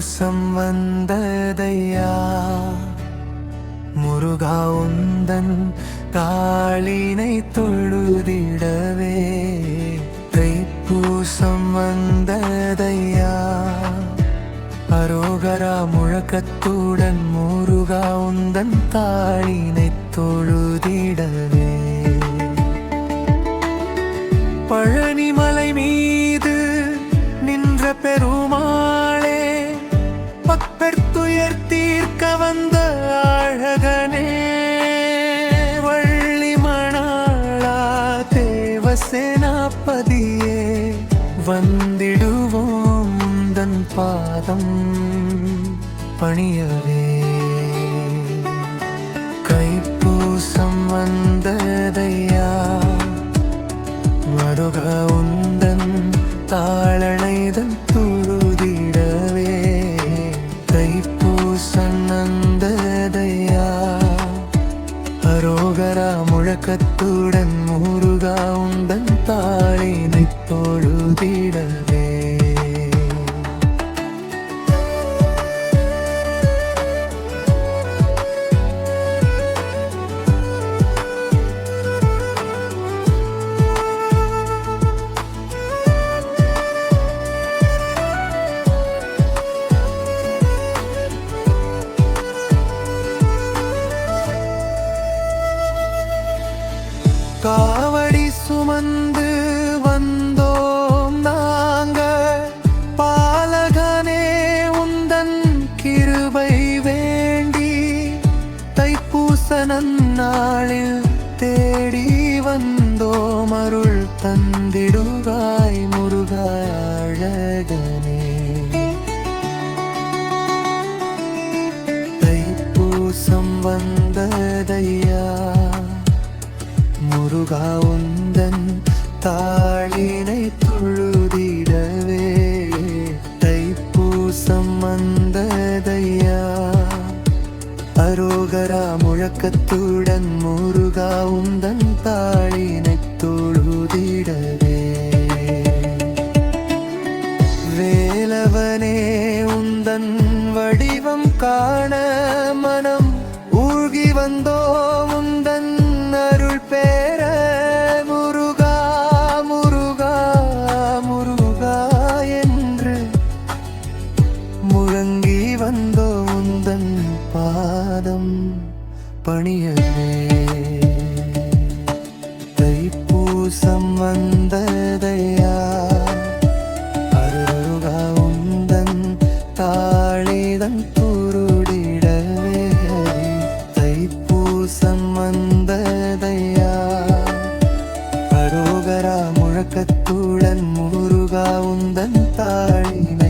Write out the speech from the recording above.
தைப்பூசம் வந்ததையா முருகா உந்தன் காளினை தொழுதிடவே தைப்பூசம் வந்ததையா அரோகரா முழக்கத்துடன் முருகா உந்தன் தாளினை தொழுதிடவே பழனிமலை மீது நின்ற பெருமாளே பக்தர் துயர் தீர்க்க வந்த அழகனே வள்ளி மணாளா தேவசேனாபதியே வந்திடுவோம் உந்தன் பாதம் பணியவே தைப்பூசம் வந்ததையா மருக உந்தன் தாளனைதன் துழுதிடவே தைப்பூசம் வந்ததையா அரோகரா முழக்கத்துடன் முருகா உந்தன் தாளினை தொழுதிடவே காவடி சுமந்து வந்தோம் நாங்கள் பாலகனே உந்தன் கிருபை வேண்டி தைப்பூச நன்னாளில் தேடி வந்தோம் அருள் தந்திடுவாய் முருகா அழகனே தைப்பூசம் வந்ததையா முருகா உந்தன் தாளினை தொழுதிடவே தைப்பூசம் வந்ததையா அரோகரா முழக்கத்துடன் முருகா உந்தன் தாளினை தொழுதிடவே வேலவனே உந்தன் வடிவம் காண மனம் ஊழ்கி வந்தோ உந்தன் அருள் பேர முருகா முருகா முருகா என்று முழங்கி வந்தோ உந்தன் பாதம் பணியவே தைப்பூசம் வந்ததையா அருகா உந்தன் தாளிதன் துருடிடவே தைப்பூசம் வந்ததையா அரோகரா முழக்கத்துடன் முருகா உந்தன் தாளினை